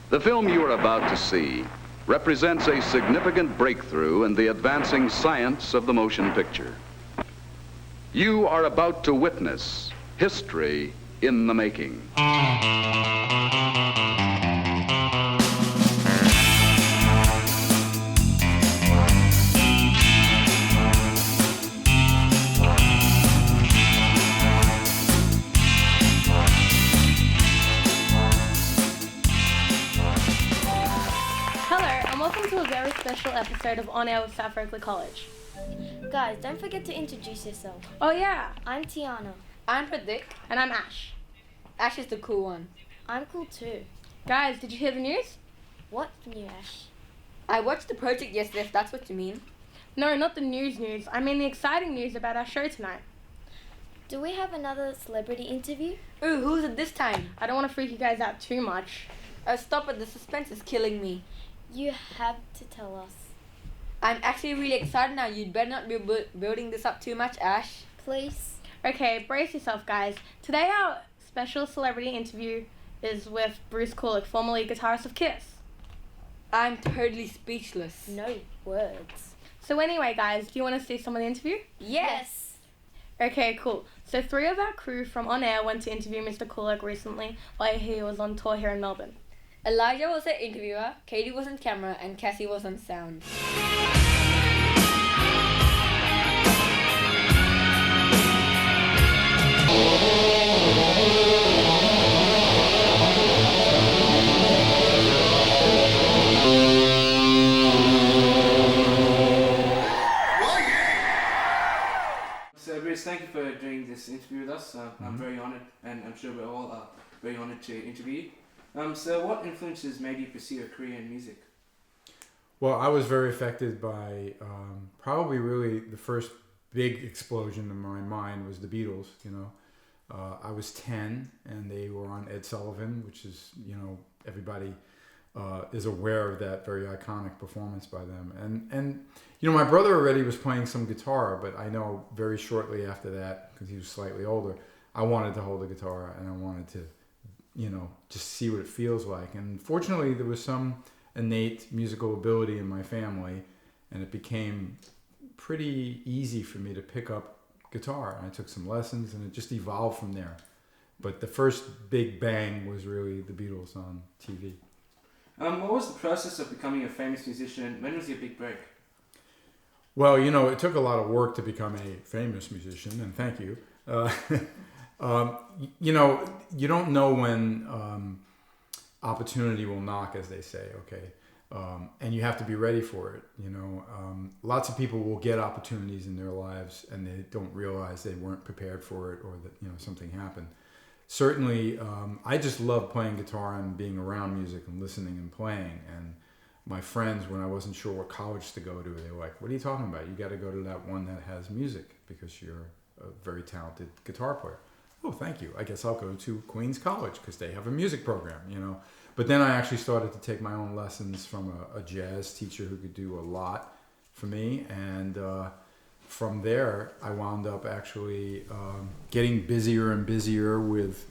The film you are about to see represents a significant breakthrough in the advancing science of the motion picture. You are about to witness history in the making. Welcome to a very special episode of On Air with South Oakley College. Guys, don't forget to introduce yourself. Oh yeah. I'm Tiana. I'm Pratik. And I'm Ash. Ash is the cool one. I'm cool too. Guys, did you hear the news? What news, Ash? I watched the project yesterday, if that's what you mean. No, not the news. I mean the exciting news about our show tonight. Do we have another celebrity interview? Ooh, who's it this time? I don't want to freak you guys out too much. Stop it, the suspense is killing me. You have to tell us. I'm actually really excited now. You'd better not be building this up too much, Ash. Please. Okay, brace yourself, guys. Today our special celebrity interview is with Bruce Kulick, formerly guitarist of Kiss. I'm totally speechless. No words. So anyway, guys, do you want to see some of the interview? Yes. Okay, cool. So 3 of our crew from On Air went to interview Mr. Kulick recently while he was on tour here in Melbourne. Elijah was the interviewer, Katie was on camera, and Cassie was on sound. So Bruce, thank you for doing this interview with us. I'm very honoured, and I'm sure we're all very honoured to interview you. So what influences made you pursue a career in music? Well, I was very affected by probably really the first big explosion in my mind was the Beatles. I was 10 and they were on Ed Sullivan, which is, everybody is aware of that very iconic performance by them. And my brother already was playing some guitar, but I know very shortly after that, because he was slightly older, I wanted to hold a guitar and I wanted to just see what it feels like. And fortunately, there was some innate musical ability in my family, and it became pretty easy for me to pick up guitar. And I took some lessons, and it just evolved from there. But the first big bang was really the Beatles on TV. What was the process of becoming a famous musician? When was your big break? Well, it took a lot of work to become a famous musician, and thank you. You don't know when opportunity will knock, as they say, okay? And you have to be ready for it, Lots of people will get opportunities in their lives and they don't realize they weren't prepared for it or that, something happened. Certainly, I just love playing guitar and being around music and listening and playing. And my friends, when I wasn't sure what college to go to, they were like, what are you talking about? You got to go to that one that has music because you're a very talented guitar player. Oh, thank you. I guess I'll go to Queens College because they have a music program, But then I actually started to take my own lessons from a jazz teacher who could do a lot for me. And from there, I wound up actually getting busier and busier with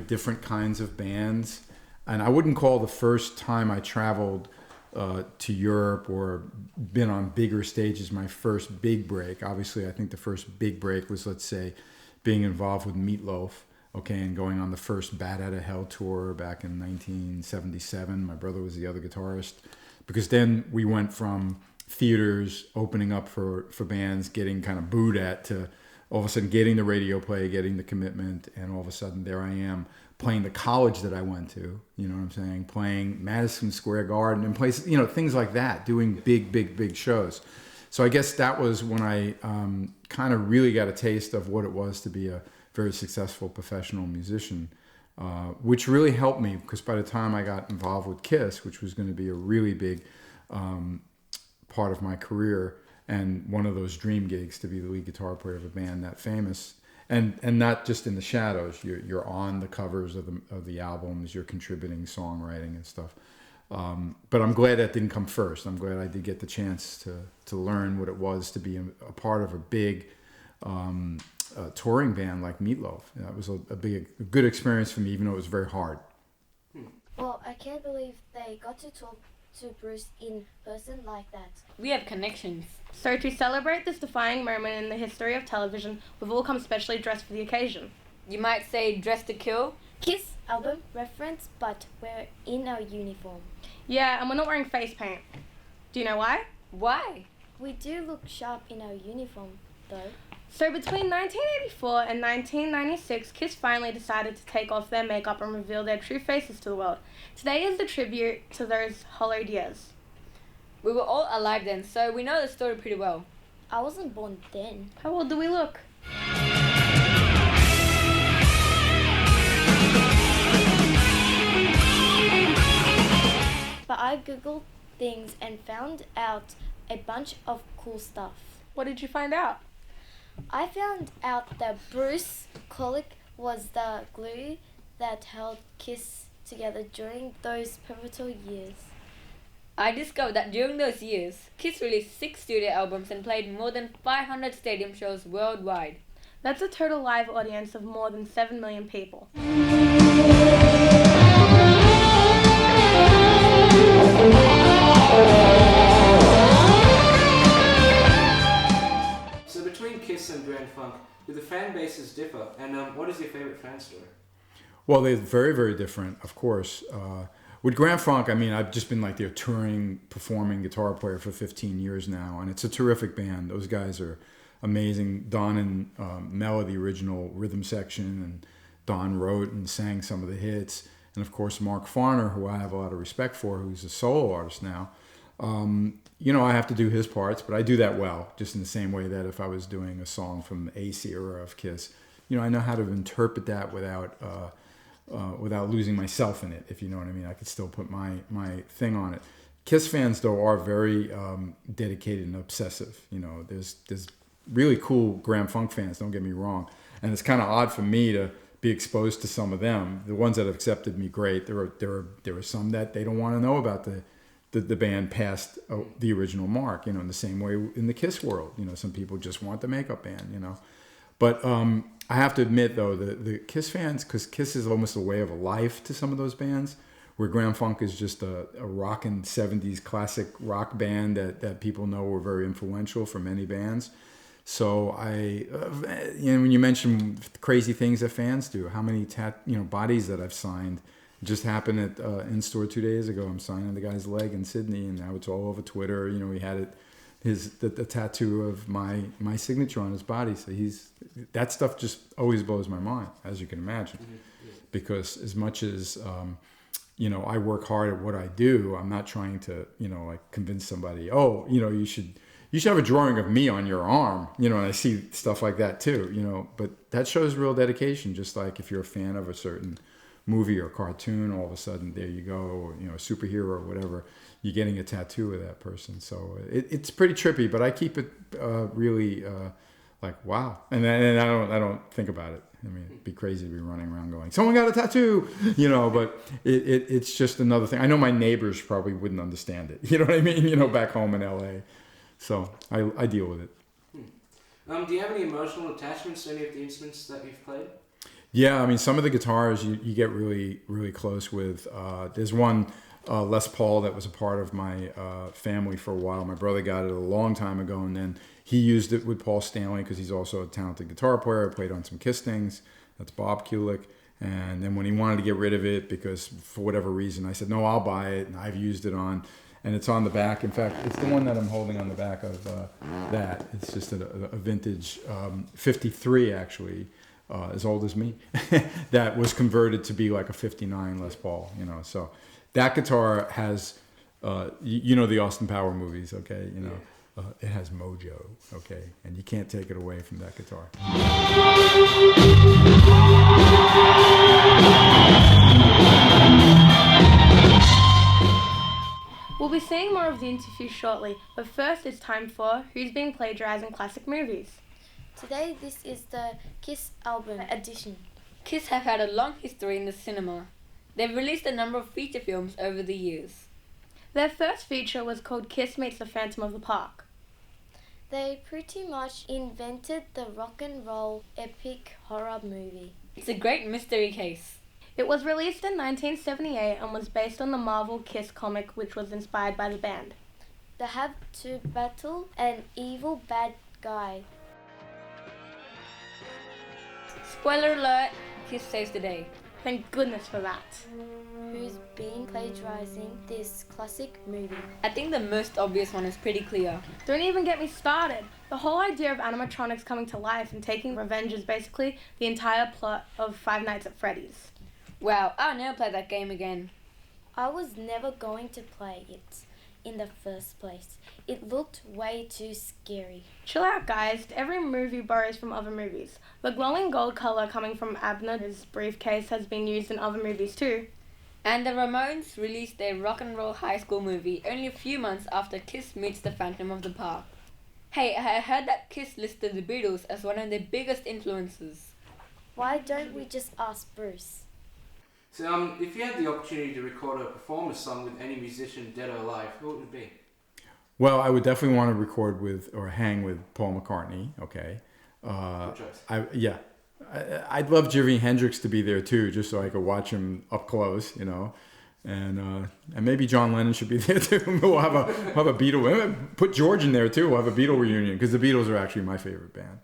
different kinds of bands. And I wouldn't call the first time I traveled to Europe or been on bigger stages my first big break. Obviously, I think the first big break was, let's say, being involved with Meatloaf, and going on the first Bat Out of Hell tour back in 1977. My brother was the other guitarist, because then we went from theaters opening up for bands, getting kind of booed at, to all of a sudden getting the radio play, getting the commitment, and all of a sudden there I am playing the college that I went to, playing Madison Square Garden and places, things like that, doing big shows. So I guess that was when I kind of really got a taste of what it was to be a very successful professional musician, which really helped me, because by the time I got involved with Kiss, which was going to be a really big part of my career and one of those dream gigs to be the lead guitar player of a band that famous, and not just in the shadows, you're on the covers of the albums, you're contributing songwriting and stuff. But I'm glad that didn't come first. I'm glad I did get the chance to learn what it was to be a part of a big touring band like Meatloaf. That was a good experience for me, even though it was very hard. Well, can't believe they got to talk to Bruce in person like that. We have connections. So to celebrate this defining moment in the history of television, we've all come specially dressed for the occasion. You might say dress to kill. Kiss album reference, but we're in our uniform. Yeah, and we're not wearing face paint. Do you know why? Why? We do look sharp in our uniform, though. So between 1984 and 1996, Kiss finally decided to take off their makeup and reveal their true faces to the world. Today is the tribute to those hollowed years. We were all alive then, so we know the story pretty well. I wasn't born then. How old do we look? But I googled things and found out a bunch of cool stuff. What did you find out? I found out that Bruce Kulick was the glue that held Kiss together during those pivotal years. I discovered that during those years, Kiss released 6 studio albums and played more than 500 stadium shows worldwide. That's a total live audience of more than 7 million people. So between Kiss and Grand Funk, do the fan bases differ? And what is your favorite fan story? Well, they're very, very different, of course. With Grand Funk, I mean, I've just been like their touring, performing guitar player for 15 years now, and it's a terrific band. Those guys are amazing. Don and Mel are the original rhythm section, and Don wrote and sang some of the hits. And of course, Mark Farner, who I have a lot of respect for, who's a solo artist now. You know, I have to do his parts, but I do that well, just in the same way that if I was doing a song from the Ace era of Kiss, you know, I know how to interpret that without losing myself in it, if you know what I mean. I could still put my thing on it. Kiss fans, though, are very dedicated and obsessive. You know, there's really cool Grand Funk fans, don't get me wrong. And it's kind of odd for me to be exposed to some of them. The ones that have accepted me, great. There are some that they don't want to know about the band past the original Mark, you know, in the same way in the Kiss world. You know, some people just want the makeup band, you know. But I have to admit, though, the Kiss fans, because Kiss is almost a way of life to some of those bands, where Grand Funk is just a rockin' 70s classic rock band that people know were very influential for many bands. So you know, when you mention crazy things that fans do, how many bodies that I've signed. Just happened at in-store 2 days ago. I'm signing the guy's leg in Sydney, and now it's all over Twitter. You know, he had the tattoo of my signature on his body. So that stuff just always blows my mind, as you can imagine. Because as much as you know, I work hard at what I do, I'm not trying to, you know, like convince somebody, oh, you know, you should have a drawing of me on your arm. You know, and I see stuff like that too. You know, but that shows real dedication. Just like if you're a fan of a certain movie or cartoon, all of a sudden there you go, or, you know, a superhero or whatever, you're getting a tattoo of that person. So it's pretty trippy, but I keep it really like, wow. And I don't think about it. I mean, it'd be crazy to be running around going, someone got a tattoo, you know, but it's just another thing. I know my neighbors probably wouldn't understand it. You know what I mean? You know, back home in LA. So I deal with it. Do you have any emotional attachments to any of the instruments that you've played? Yeah, I mean, some of the guitars you get really, really close with. There's one Les Paul that was a part of my family for a while. My brother got it a long time ago, and then he used it with Paul Stanley because he's also a talented guitar player. I played on some Kiss things. That's Bob Kulick. And then when he wanted to get rid of it because for whatever reason, I said, no, I'll buy it, and I've used it on. And it's on the back. In fact, it's the one that I'm holding on the back of that. It's just a vintage 53, actually. As old as me, that was converted to be like a 59 Les Paul, you know. So that guitar has, you know, the Austin Power movies, okay? You know, it has mojo, okay? And you can't take it away from that guitar. We'll be seeing more of the interview shortly, but first it's time for Who's Been Plagiarizing Classic Movies. Today, this is the Kiss album edition. Kiss have had a long history in the cinema. They've released a number of feature films over the years. Their first feature was called Kiss Meets the Phantom of the Park. They pretty much invented the rock and roll epic horror movie. It's a great mystery case. It was released in 1978 and was based on the Marvel Kiss comic, which was inspired by the band. They have to battle an evil bad guy. Spoiler alert, Kiss saves the day. Thank goodness for that. Who's been plagiarizing this classic movie? I think the most obvious one is pretty clear. Don't even get me started. The whole idea of animatronics coming to life and taking revenge is basically the entire plot of Five Nights at Freddy's. Wow, I'll never play that game again. I was never going to play it in the first place. It looked way too scary. Chill out, guys. Every movie borrows from other movies. The glowing gold color coming from Abner's briefcase has been used in other movies too. And the Ramones released their rock and roll high school movie only a few months after Kiss meets the Phantom of the Park. Hey, I heard that Kiss listed the Beatles as one of their biggest influences. Why don't we just ask Bruce? So, if you had the opportunity to record or perform a song with any musician, dead or alive, who would it be? Well, I would definitely want to record with or hang with Paul McCartney. Okay. Good choice. I'd love Jimi Hendrix to be there too, just so I could watch him up close, you know. And maybe John Lennon should be there too. We'll have a Beatle. Put George in there too. We'll have a Beatle reunion because the Beatles are actually my favorite band.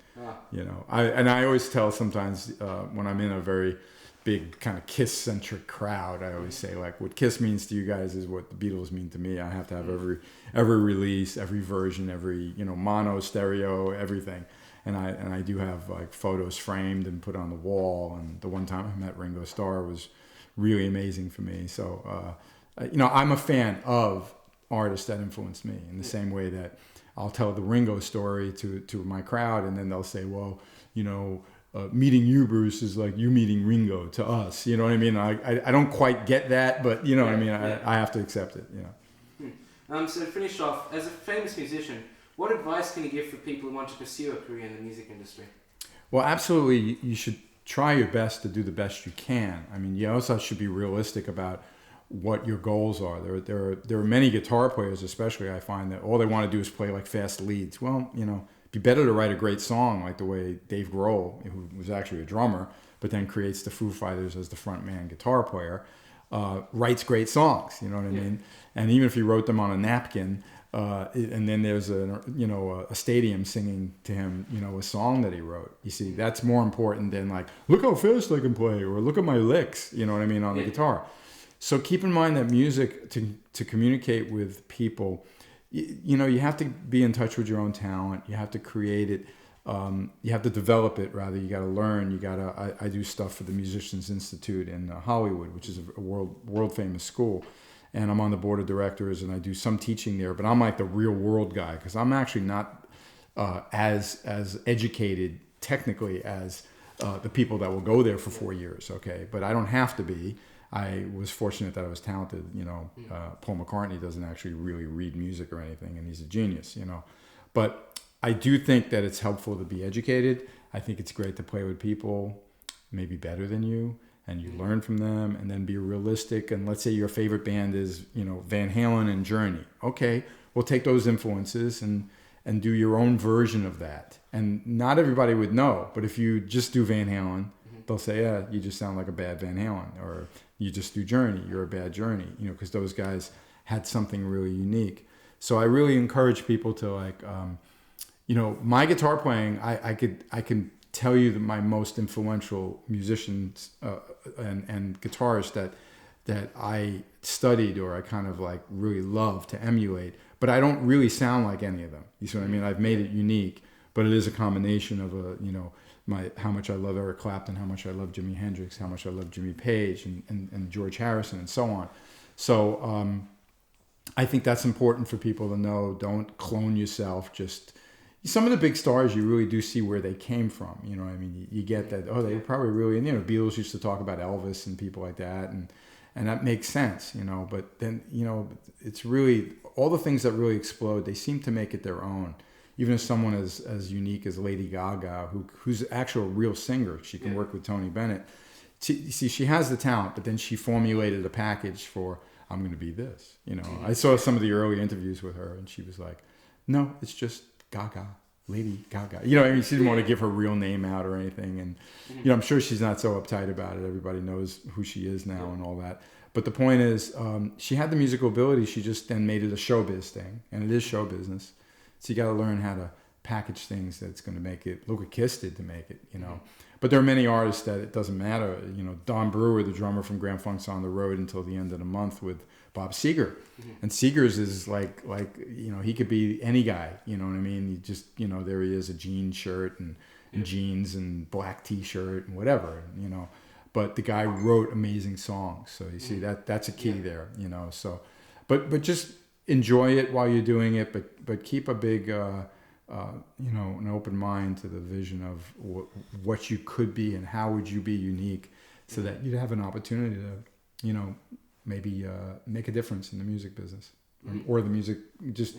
You know, I always tell sometimes when I'm in a very big kind of Kiss-centric crowd, I always say, like, what Kiss means to you guys is what the Beatles mean to me. I have to have every release, every version, every, you know, mono, stereo, everything. And I do have like photos framed and put on the wall. And the one time I met Ringo Starr was really amazing for me. So, you know, I'm a fan of artists that influenced me in the same way that I'll tell the Ringo story to my crowd, and then they'll say, well, you know, meeting you, Bruce, is like you meeting Ringo to us. You know what I mean? I don't quite get that, but you know what I mean? I have to accept it, you know. So to finish off, as a famous musician, what advice can you give for people who want to pursue a career in the music industry? Well, absolutely, you should try your best to do the best you can. I mean, you also should be realistic about what your goals are. There are many guitar players, especially, I find, that all they want to do is play like fast leads. Well, you know, it'd be better to write a great song like the way Dave Grohl, who was actually a drummer, but then creates the Foo Fighters as the frontman guitar player, writes great songs. You know what I mean? And even if he wrote them on a napkin, and then there's a stadium singing to him, you know, a song that he wrote. You see, that's more important than like, look how fast I can play, or look at my licks. You know what I mean, on the guitar. So keep in mind that music, to communicate with people, you know, you have to be in touch with your own talent. You have to create it. You have to develop it, rather. You got to learn. I do stuff for the Musicians Institute in Hollywood, which is a world famous school. And I'm on the board of directors, and I do some teaching there. But I'm like the real world guy, because I'm actually not as educated technically as the people that will go there for 4 years. Okay, but I don't have to be. I was fortunate that I was talented. You know, Paul McCartney doesn't actually really read music or anything, and he's a genius. You know, but I do think that it's helpful to be educated. I think it's great to play with people maybe better than you, and you learn from them, and then be realistic. And let's say your favorite band is, you know, Van Halen and Journey. Okay, we'll take those influences and do your own version of that. And not everybody would know, but if you just do Van Halen, they'll say, yeah, you just sound like a bad Van Halen. Or you just do Journey, you're a bad Journey. You know, because those guys had something really unique. So I really encourage people to, like, you know, my guitar playing, I can tell you that my most influential musicians and guitarists that I studied, or I kind of like really love to emulate, but I don't really sound like any of them. You see what I mean? I've made it unique, but it is a combination of how much I love Eric Clapton, how much I love Jimi Hendrix, how much I love Jimmy Page and George Harrison, and so on. So I think that's important for people to know. Don't clone yourself. Just some of the big stars, you really do see where they came from. You know what I mean? You get that, they probably really, and, you know, Beatles used to talk about Elvis and people like that, and that makes sense, you know. But then, you know, it's really, all the things that really explode, they seem to make it their own. Even if someone as unique as Lady Gaga, who's actually a real singer, she can work with Tony Bennett. See, she has the talent, but then she formulated a package for, I'm going to be this. You know, I saw some of the early interviews with her, and she was like, no, it's just Gaga. Lady Gaga. You know, I mean, she didn't want to give her real name out or anything. And, you know, I'm sure she's not so uptight about it. Everybody knows who she is now and all that. But the point is, she had the musical ability. She just then made it a showbiz thing. And it is show business. So you got to learn how to package things that's going to make it. Look what Kiss did to make it, you know. But there are many artists that it doesn't matter. You know, Don Brewer, the drummer from Grand Funk's on the road until the end of the month with Bob Seger. And Seger's is like, you know, he could be any guy, you know what I mean? He just, you know, there he is, a jean shirt and jeans and black t-shirt and whatever, you know. But the guy wrote amazing songs. So you see, that's a key there, you know. So, but just enjoy it while you're doing it, but keep a big, you know, an open mind to the vision of what you could be and how would you be unique so that you'd have an opportunity to, you know, maybe make a difference in the music business or the music, just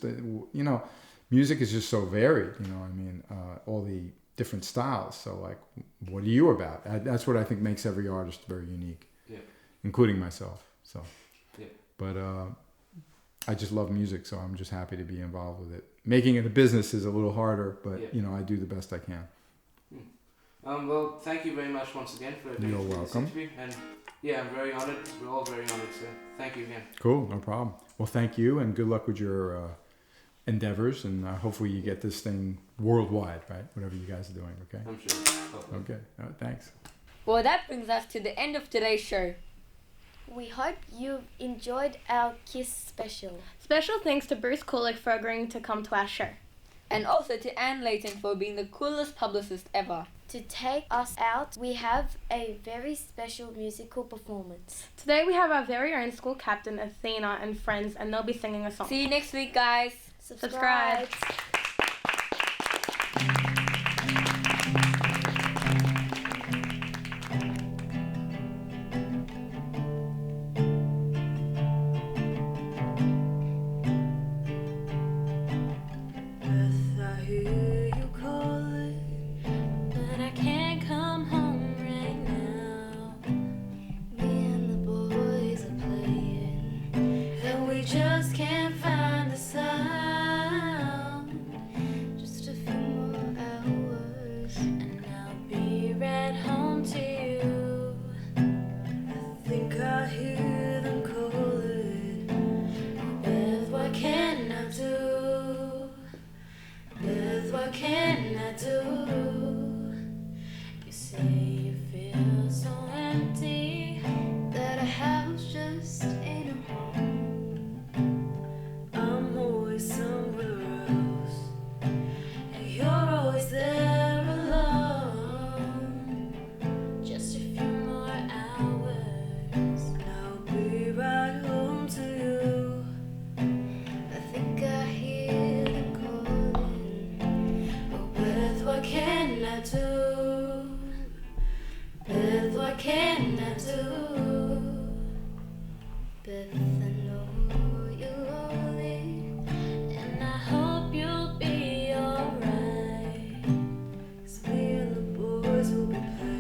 you know, music is just so varied, you know, I mean, all the different styles. So like, what are you about? That's what I think makes every artist very unique, including myself. So, but I just love music, so I'm just happy to be involved with it. Making it a business is a little harder, but you know, I do the best I can. Well, thank you very much once again for doing this interview. And yeah, I'm very honored. We're all very honored, so thank you again. Cool, no problem. Well, thank you, and good luck with your endeavors, and hopefully you get this thing worldwide, right? Whatever you guys are doing, okay? I'm sure. Hopefully. Okay, all right, thanks. Well, that brings us to the end of today's show. We hope you enjoyed our Kiss special. Special thanks to Bruce Kulick for agreeing to come to our show. And also to Anne Layton for being the coolest publicist ever. To take us out, we have a very special musical performance. Today we have our very own school captain, Athena, and friends, and they'll be singing a song. See you next week, guys. Subscribe. Just can't find the sound. boys will be playing.